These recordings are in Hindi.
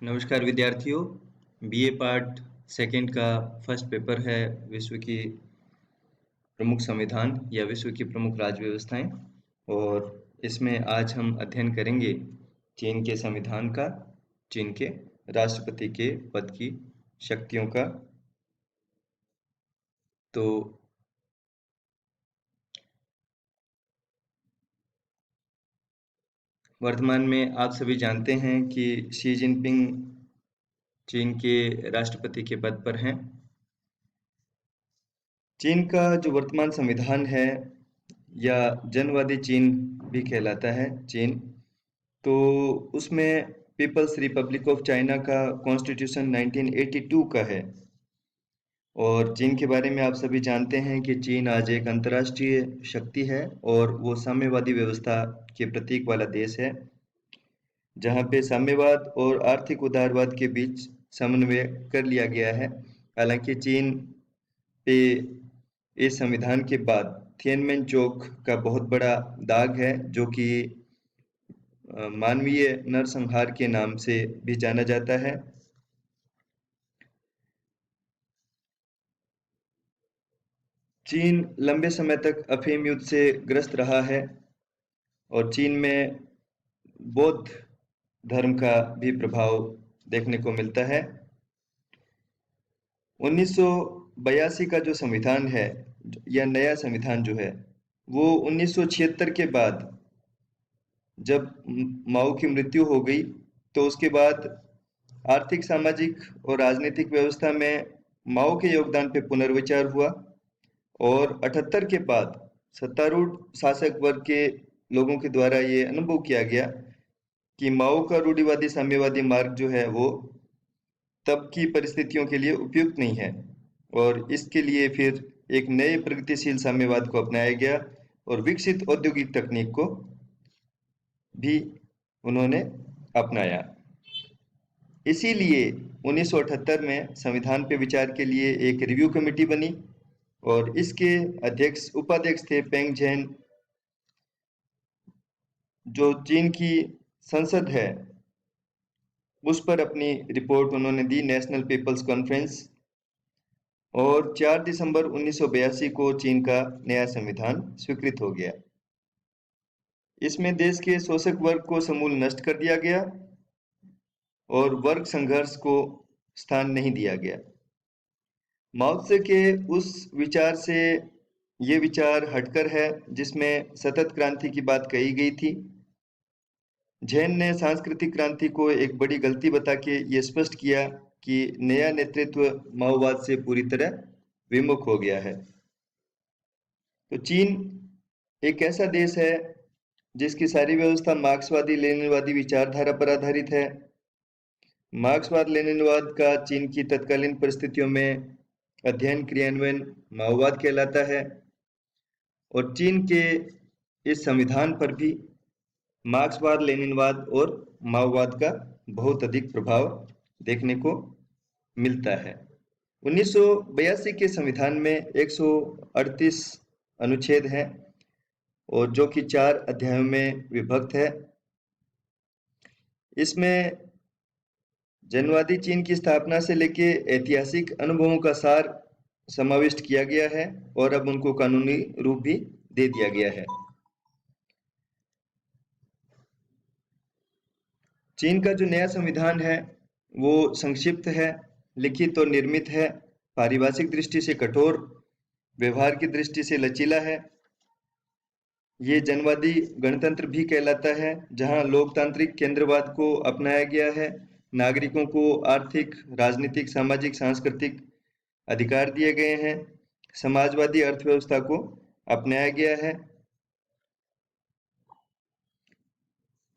नमस्कार विद्यार्थियों। बीए पार्ट सेकंड का फर्स्ट पेपर है विश्व की प्रमुख संविधान या विश्व की प्रमुख राज्य व्यवस्थाएं, और इसमें आज हम अध्ययन करेंगे चीन के संविधान का, चीन के राष्ट्रपति के पद की शक्तियों का। तो वर्तमान में आप सभी जानते हैं कि शी जिनपिंग चीन के राष्ट्रपति के पद पर हैं। चीन का जो वर्तमान संविधान है या जनवादी चीन भी कहलाता है चीन, तो उसमें पीपल्स रिपब्लिक ऑफ चाइना का कॉन्स्टिट्यूशन 1982 का है। और चीन के बारे में आप सभी जानते हैं कि चीन आज एक अंतर्राष्ट्रीय शक्ति है और वो साम्यवादी व्यवस्था के प्रतीक वाला देश है, जहाँ पे साम्यवाद और आर्थिक उदारवाद के बीच समन्वय कर लिया गया है। हालांकि चीन पे इस संविधान के बाद थिएनमेन चौक का बहुत बड़ा दाग है, जो कि मानवीय नरसंहार के नाम से भी जाना जाता है। चीन लंबे समय तक अफीम युद्ध से ग्रस्त रहा है और चीन में बौद्ध धर्म का भी प्रभाव देखने को मिलता है। 1982 का जो संविधान है या नया संविधान जो है, वो 1976 के बाद जब माओ की मृत्यु हो गई, तो उसके बाद आर्थिक, सामाजिक और राजनीतिक व्यवस्था में माओ के योगदान पे पुनर्विचार हुआ और 78 के बाद सत्तारूढ़ शासक वर्ग के लोगों के द्वारा ये अनुभव किया गया कि माओ का रूढ़िवादी साम्यवादी मार्ग जो है वो तब की परिस्थितियों के लिए उपयुक्त नहीं है, और इसके लिए फिर एक नए प्रगतिशील साम्यवाद को अपनाया गया और विकसित औद्योगिक तकनीक को भी उन्होंने अपनाया। इसीलिए 1978 में संविधान पे विचार के लिए एक रिव्यू कमेटी बनी और इसके उपाध्यक्ष थे पेंग झेन। जो चीन की संसद है उस पर अपनी रिपोर्ट उन्होंने दी, नेशनल पीपल्स कॉन्फ्रेंस, और 4 दिसंबर 1982 को चीन का नया संविधान स्वीकृत हो गया। इसमें देश के शोषक वर्ग को समूल नष्ट कर दिया गया और वर्ग संघर्ष को स्थान नहीं दिया गया। माओ त्से के उस विचार से ये विचार हटकर है जिसमें सतत क्रांति की बात कही गई थी। झेन ने सांस्कृतिक क्रांति को एक बड़ी गलती बता के ये स्पष्ट किया कि नया नेतृत्व माओवाद से पूरी तरह विमुख हो गया है। तो चीन एक ऐसा देश है जिसकी सारी व्यवस्था मार्क्सवादी लेनिनवादी विचारधारा पर आधारित है। मार्क्सवाद लेनिनवाद का चीन की तत्कालीन परिस्थितियों में अध्ययन क्रियान्वयन माओवाद कहलाता है, और चीन के इस संविधान पर भी मार्क्सवाद लेनिनवाद और माओवाद का बहुत अधिक प्रभाव देखने को मिलता है। 1982 के संविधान में 138 अनुच्छेद हैं और जो कि 4 अध्यायों में विभक्त है। इसमें जनवादी चीन की स्थापना से लेके ऐतिहासिक अनुभवों का सार समाविष्ट किया गया है और अब उनको कानूनी रूप भी दे दिया गया है। चीन का जो नया संविधान है वो संक्षिप्त है, लिखित और निर्मित है, पारिभाषिक दृष्टि से कठोर, व्यवहार की दृष्टि से लचीला है। ये जनवादी गणतंत्र भी कहलाता है, जहां लोकतांत्रिक केंद्रवाद को अपनाया गया है। नागरिकों को आर्थिक, राजनीतिक, सामाजिक, सांस्कृतिक अधिकार दिए गए हैं। समाजवादी अर्थव्यवस्था को अपनाया गया है।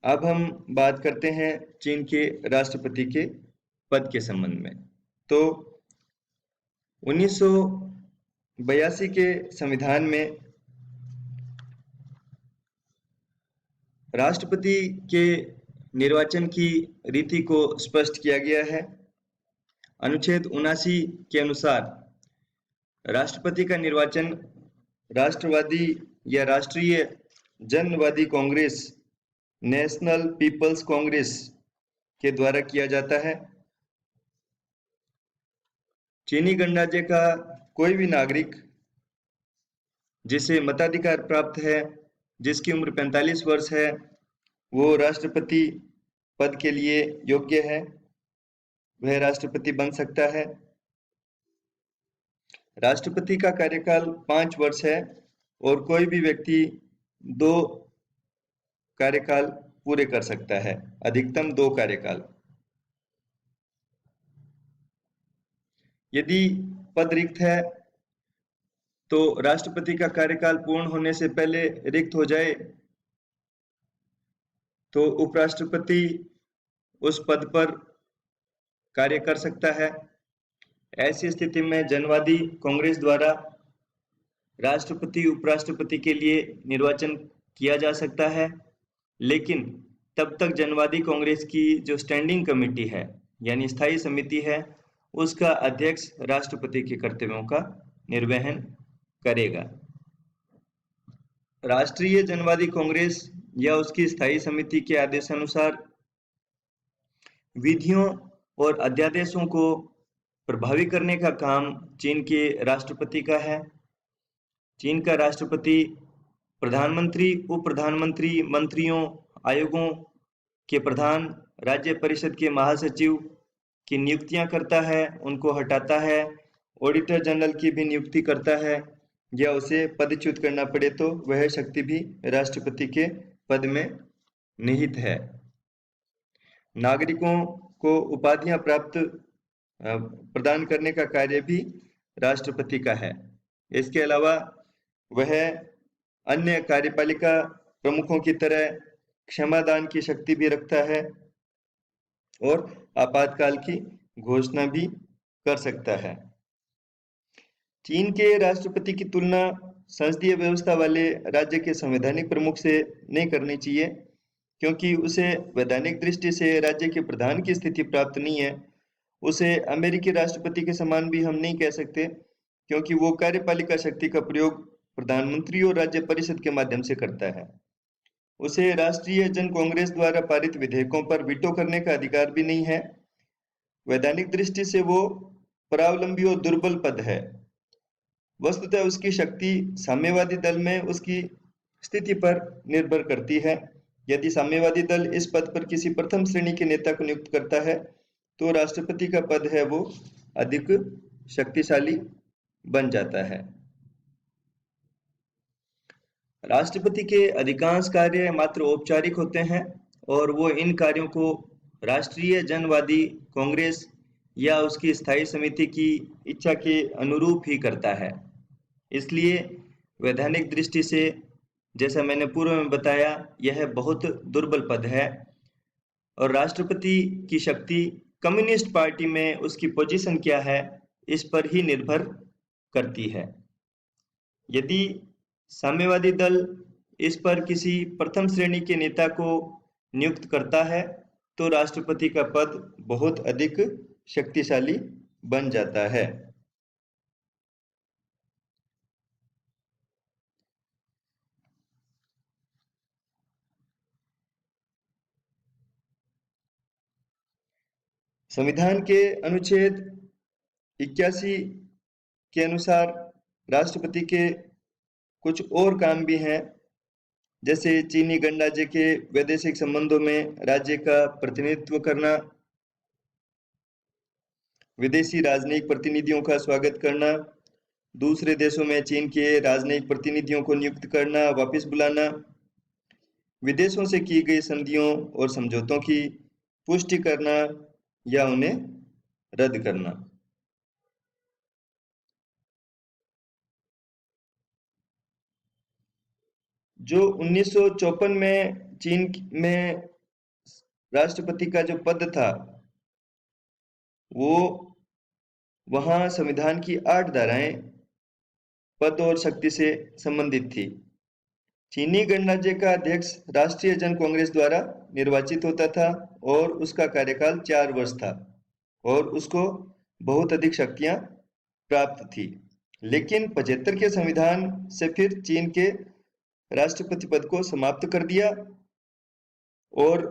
अब हम बात करते हैं चीन के राष्ट्रपति के पद के संबंध में। तो 1982 के संविधान में राष्ट्रपति के निर्वाचन की रीति को स्पष्ट किया गया है। अनुच्छेद 79 के अनुसार राष्ट्रपति का निर्वाचन राष्ट्रवादी या राष्ट्रीय जनवादी कांग्रेस, नेशनल पीपल्स कांग्रेस के द्वारा किया जाता है। चीनी गणराज्य का कोई भी नागरिक जिसे मताधिकार प्राप्त है, जिसकी उम्र 45 वर्ष है, वो राष्ट्रपति पद के लिए योग्य है, वह राष्ट्रपति बन सकता है। राष्ट्रपति का कार्यकाल 5 वर्ष है और कोई भी व्यक्ति 2 कार्यकाल पूरे कर सकता है, अधिकतम 2 कार्यकाल। यदि पद रिक्त है तो राष्ट्रपति का कार्यकाल पूर्ण होने से पहले रिक्त हो जाए तो उपराष्ट्रपति उस पद पर कार्य कर सकता है। ऐसी स्थिति में जनवादी कांग्रेस द्वारा राष्ट्रपति उपराष्ट्रपति के लिए निर्वाचन किया जा सकता है, लेकिन तब तक जनवादी कांग्रेस की जो स्टैंडिंग कमेटी है यानी स्थायी समिति है, उसका अध्यक्ष राष्ट्रपति के कर्तव्यों का निर्वहन करेगा। राष्ट्रीय जनवादी कांग्रेस या उसकी स्थायी समिति के आदेशानुसार विधियों और अध्यादेशों को प्रभावी करने का काम चीन के राष्ट्रपति का है। चीन का राष्ट्रपति प्रधानमंत्री, उप प्रधानमंत्री, मंत्रियों, आयोगों के प्रधान, राज्य परिषद के महासचिव की नियुक्तियां करता है, उनको हटाता है, ऑडिटर जनरल की भी नियुक्ति करता है, या उसे पदच्युत करना पड़े तो वह शक्ति भी राष्ट्रपति के पद में निहित है। नागरिकों को उपाधियां प्रदान करने का कार्य भी राष्ट्रपति का है। इसके अलावा वह अन्य कार्यपालिका प्रमुखों की तरह क्षमादान की शक्ति भी रखता है और आपातकाल की घोषणा भी कर सकता है। चीन के राष्ट्रपति की तुलना संसदीय व्यवस्था वाले राज्य के संवैधानिक प्रमुख से नहीं करनी चाहिए, क्योंकि उसे वैधानिक दृष्टि से राज्य के प्रधान की स्थिति प्राप्त नहीं है। उसे अमेरिकी राष्ट्रपति के समान भी हम नहीं कह सकते, क्योंकि वो कार्यपालिका शक्ति का प्रयोग प्रधानमंत्री और राज्य परिषद के माध्यम से करता है। उसे राष्ट्रीय जन कांग्रेस द्वारा पारित विधेयकों पर वीटो करने का अधिकार भी नहीं है। वैधानिक दृष्टि से वो परावलंबी और दुर्बल पद है। वस्तुतः उसकी शक्ति साम्यवादी दल में उसकी स्थिति पर निर्भर करती है। यदि साम्यवादी दल इस पद पर किसी प्रथम श्रेणी के नेता को नियुक्त करता है तो राष्ट्रपति का पद है वो अधिक शक्तिशाली बन जाता है। राष्ट्रपति के अधिकांश कार्य मात्र औपचारिक होते हैं और वो इन कार्यों को राष्ट्रीय जनवादी कांग्रेस या उसकी स्थायी समिति की इच्छा के अनुरूप ही करता है। इसलिए वैधानिक दृष्टि से, जैसा मैंने पूर्व में बताया, यह बहुत दुर्बल पद है और राष्ट्रपति की शक्ति कम्युनिस्ट पार्टी में उसकी पोजीशन क्या है इस पर ही निर्भर करती है। यदि साम्यवादी दल इस पर किसी प्रथम श्रेणी के नेता को नियुक्त करता है तो राष्ट्रपति का पद बहुत अधिक शक्तिशाली बन जाता है। संविधान के अनुच्छेद 81 के अनुसार राष्ट्रपति के कुछ और काम भी हैं, जैसे चीनी गणराज्य के वैदेशिक संबंधों में राज्य का प्रतिनिधित्व करना, विदेशी राजनयिक प्रतिनिधियों का स्वागत करना, दूसरे देशों में चीन के राजनयिक प्रतिनिधियों को नियुक्त करना, वापस बुलाना, विदेशों से की गई संधियों और समझौतों की पुष्टि करना या उन्हें रद्द करना। जो 1954 में चीन में राष्ट्रपति का जो पद था वो वहां संविधान की 8 धाराएं पद और शक्ति से संबंधित थी। चीनी गणराज्य का अध्यक्ष राष्ट्रीय जन कांग्रेस द्वारा निर्वाचित होता था और उसका कार्यकाल 4 वर्ष था और उसको बहुत अधिक शक्तियां प्राप्त थी। लेकिन 75 के संविधान से फिर चीन के राष्ट्रपति पद को समाप्त कर दिया और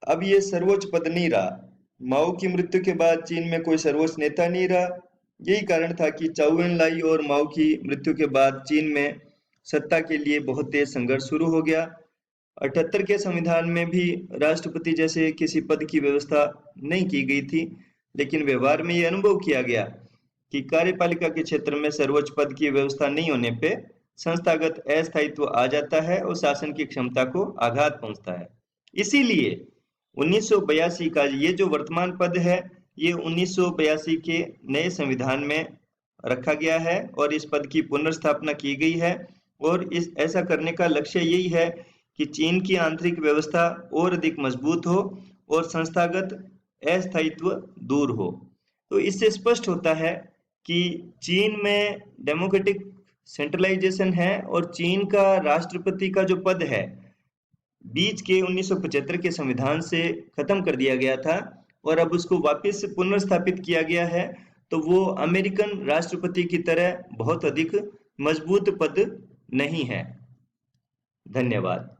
अब ये सर्वोच्च पद नहीं रहा। माओ की मृत्यु के बाद चीन में कोई सर्वोच्च नेता नहीं रहा। यही कारण था कि चाउ एन लाई और माओ की मृत्यु के बाद चीन में सत्ता के लिए बहुत तेज संघर्ष शुरू हो गया। 78 के संविधान में भी राष्ट्रपति जैसे किसी पद की व्यवस्था नहीं की गई थी, लेकिन व्यवहार में ये अनुभव किया गया कि कार्यपालिका के क्षेत्र में सर्वोच्च पद की व्यवस्था नहीं होने पे संस्थागत अस्थायित्व आ जाता है और शासन की क्षमता को आघात पहुंचता है। इसीलिए 1982 का ये जो वर्तमान पद है, ये 1982 के नए संविधान में रखा गया है और इस पद की पुनर्स्थापना की गई है। और इस ऐसा करने का लक्ष्य यही है कि चीन की आंतरिक व्यवस्था और अधिक मजबूत हो और संस्थागत अस्थायित्व दूर हो। तो इससे स्पष्ट होता है कि चीन में डेमोक्रेटिक सेंट्रलाइजेशन है और चीन का राष्ट्रपति का जो पद है बीच के 1975 के संविधान से खत्म कर दिया गया था और अब उसको वापस पुनर्स्थापित किया गया है। तो वो अमेरिकन राष्ट्रपति की तरह बहुत अधिक मजबूत पद नहीं है। धन्यवाद।